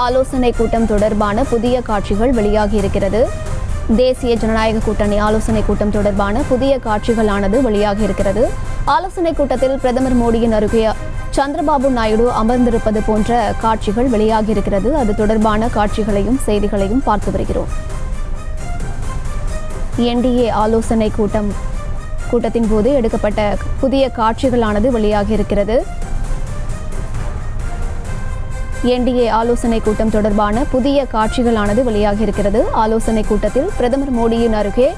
ஆலோசனை கூட்டம் தொடர்பான புதிய காட்சிகள் வெளியாகியிருக்கிறது. தேசிய ஜனநாயக கூட்டணி ஆலோசனை கூட்டம் தொடர்பான புதிய காட்சிகளானது வெளியாகியிருக்கிறது. ஆலோசனை கூட்டத்தில் பிரதமர் மோடியின் அருகே சந்திரபாபு நாயுடு அமர்ந்திருப்பது போன்ற காட்சிகள் வெளியாகியிருக்கிறது. அது தொடர்பான காட்சிகளையும் செய்திகளையும் பார்த்து வருகிறோம். என்டிஏ ஆலோசனை கூட்டத்தின் போது எடுக்கப்பட்ட புதிய காட்சிகளானது வெளியாகியிருக்கிறது. என்டிஏ ஆலோசனை கூட்டம் தொடர்பான புதிய காட்சிகளானது வெளியாகியிருக்கிறது. ஆலோசனை கூட்டத்தில் பிரதமர் மோடியின் அருகே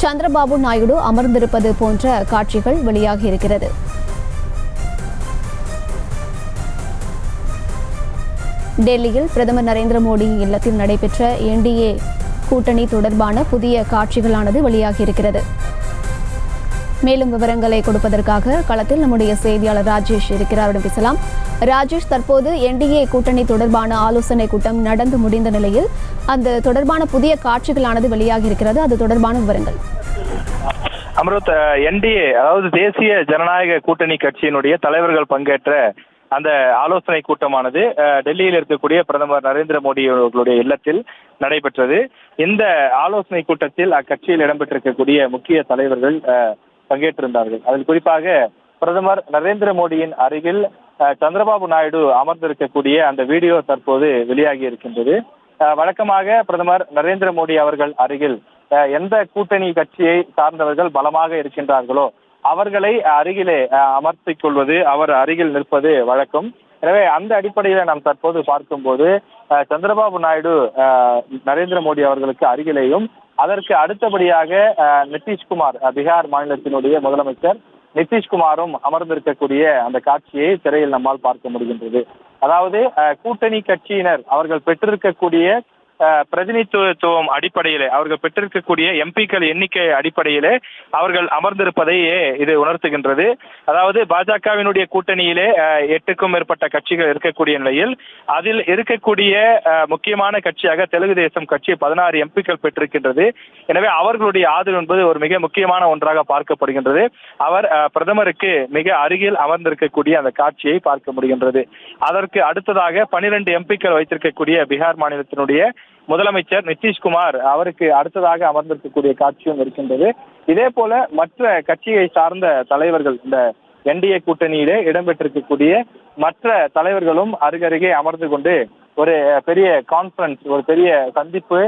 சந்திரபாபு நாயுடு அமர்ந்திருப்பது போன்ற காட்சிகள் வெளியாகியிருக்கிறது. டெல்லியில் பிரதமர் நரேந்திர மோடி இல்லத்தில் நடைபெற்ற என்டிஏ கூட்டணி தொடர்பான புதிய காட்சிகளானது வெளியாகியிருக்கிறது. மேலும் விவரங்களை கொடுப்பதற்காக களத்தில் நம்முடைய செய்தியாளர் ராஜேஷ் இருக்கிறார். பேசலாம். ராஜேஷ், தற்போது என்டிஏ கூட்டணி தொடர்பான ஆலோசனை கூட்டம் நடந்து முடிந்த நிலையில் அந்த தொடர்பான புதிய காட்சிகளானது வெளியாகி இருக்கிறது. அது தொடர்பான விவரங்கள். அம்ருத், என்டிஏ அதாவது தேசிய ஜனநாயக கூட்டணி கட்சியினுடைய தலைவர்கள் பங்கேற்ற அந்த ஆலோசனை கூட்டமானது டெல்லியில் இருக்கக்கூடிய பிரதமர் நரேந்திர மோடி அவர்களுடைய இல்லத்தில் நடைபெற்றது. இந்த ஆலோசனை கூட்டத்தில் அக்கட்சியில் இடம்பெற்றிருக்கக்கூடிய முக்கிய தலைவர்கள் பங்கேற்றிருந்தார்கள். அதில் குறிப்பாக பிரதமர் நரேந்திர மோடியின் அருகில் சந்திரபாபு நாயுடு அமர்ந்திருக்கக்கூடிய அந்த வீடியோ தற்போது வெளியாகி இருக்கின்றது. வழக்கமாக பிரதமர் நரேந்திர மோடி அவர்கள் அருகில் எந்த கூட்டணி கட்சியை சார்ந்தவர்கள் பலமாக இருக்கின்றார்களோ அவர்களை அருகிலே அமர்த்திக் கொள்வது, அவர் அருகில் நிற்பது வழக்கம். எனவே அந்த அடிப்படையில் நாம் தற்போது பார்க்கும்போது சந்திரபாபு நாயுடு நரேந்திர மோடி அவர்களுக்கு அருகிலேயும், அதற்கு அடுத்தபடியாக நிதிஷ்குமார், பீகார் மாநிலத்தினுடைய முதலமைச்சர் நிதிஷ்குமாரும் அமர்ந்திருக்கக்கூடிய அந்த காட்சியை திரையில் நம்மால் பார்க்க முடிகின்றது. அதாவது கூட்டணி கட்சியினர் அவர்கள் பெற்றிருக்கக்கூடிய பிரதிநிதித்துவம் அடிப்படையிலே, அவர்கள் பெற்றிருக்கக்கூடிய எம்பிக்கள் எண்ணிக்கை அடிப்படையிலே அவர்கள் அமர்ந்திருப்பதையே இது உணர்த்துகின்றது. அதாவது பாஜகவினுடைய கூட்டணியிலே 8க்கும் மேற்பட்ட கட்சிகள் இருக்கக்கூடிய நிலையில் அதில் இருக்கக்கூடிய முக்கியமான கட்சியாக தெலுங்கு தேசம் கட்சி 16 எம்பிக்கள் பெற்றிருக்கின்றது. எனவே அவர்களுடைய ஆதரவு என்பது ஒரு மிக முக்கியமான ஒன்றாக பார்க்கப்படுகின்றது. அவர் பிரதமருக்கு மிக அருகில் அமர்ந்திருக்கக்கூடிய அந்த காட்சியை பார்க்க முடிகின்றது. அதற்கு அடுத்ததாக 12 எம்பிக்கள் வைத்திருக்கக்கூடிய பீகார் மாநிலத்தினுடைய முதலமைச்சர் நிதிஷ்குமார், அவருக்கு அடுத்ததாக அமர்ந்திருக்கக்கூடிய காட்சியும் இருக்கின்றது. இதே போல மற்ற கட்சியை சார்ந்த தலைவர்கள், இந்த என்டிஏ கூட்டணியிலே இடம்பெற்றிருக்கக்கூடிய மற்ற தலைவர்களும் அருகருகே அமர்ந்து கொண்டு ஒரு பெரிய கான்பரன்ஸ், ஒரு பெரிய சந்திப்பு,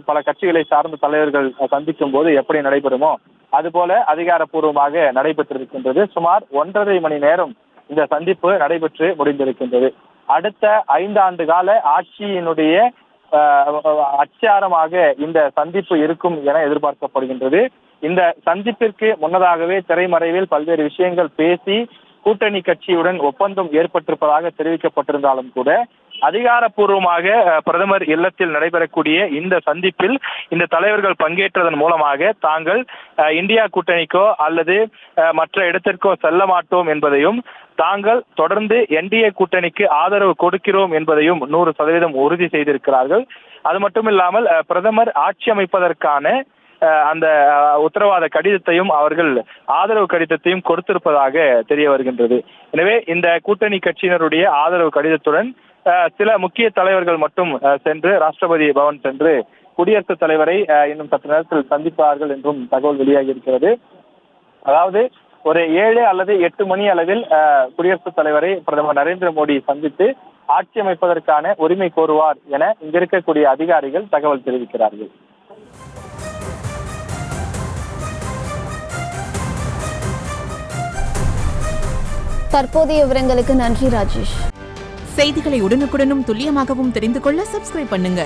பல கட்சிகளை சார்ந்த தலைவர்கள் சந்திக்கும் போது எப்படி நடைபெறுமோ அதுபோல அதிகாரப்பூர்வமாக நடைபெற்றிருக்கின்றது. சுமார் 1.5 மணி நேரம் இந்த சந்திப்பு நடைபெற்று முடிந்திருக்கின்றது. அடுத்த 5 ஆண்டு கால ஆட்சியினுடைய அச்சாரமாக இந்த சந்திப்பு இருக்கும் என எதிர்பார்க்கப்படுகின்றது. இந்த சந்திப்பிற்கு முன்னதாகவே திரைமறைவில் பல்வேறு விஷயங்கள் பேசி கூட்டணி கட்சியுடன் ஒப்பந்தம் ஏற்பட்டிருப்பதாக தெரிவிக்கப்பட்டிருந்தாலும் கூட அதிகாரப்பூர்வமாக பிரதமர் இல்லத்தில் நடைபெறக்கூடிய இந்த சந்திப்பில் இந்த தலைவர்கள் பங்கேற்றதன் மூலமாக தாங்கள் இந்தியா கூட்டணிக்கோ அல்லது மற்ற இடத்திற்கோ செல்ல மாட்டோம் என்பதையும், தாங்கள் தொடர்ந்து என்டிஏ கூட்டணிக்கு ஆதரவு கொடுக்கிறோம் என்பதையும் 100% உறுதி செய்திருக்கிறார்கள். அது மட்டும் இல்லாமல் பிரதமர் ஆட்சி அமைப்பதற்கான அந்த உத்தரவாத கடிதத்தையும், அவர்கள் ஆதரவு கடிதத்தையும் கொடுத்திருப்பதாக தெரிய வருகின்றது. எனவே இந்த கூட்டணி கட்சியினருடைய ஆதரவு கடிதத்துடன் சில முக்கிய தலைவர்கள் மட்டும் சென்று ராஷ்டிரபதி பவன் சென்று குடியரசுத் தலைவரை இன்னும் சற்று நேரத்தில் சந்திப்பார்கள் என்றும் தகவல் வெளியாகி இருக்கிறது. அதாவது ஒரு 7 அல்லது 8 மணி அளவில் குடியரசுத் தலைவரை பிரதமர் நரேந்திர மோடி சந்தித்து ஆட்சி அமைப்பதற்கான உரிமை கோருவார் என இங்க இருக்கக்கூடிய அதிகாரிகள் தகவல் தெரிவிக்கிறார்கள். தற்போதைய விவரங்களுக்கு நன்றி ராஜேஷ். செய்திகளை உடனுக்குடனும் துல்லியமாகவும் தெரிந்து கொள்ள சப்ஸ்கிரைப் பண்ணுங்க.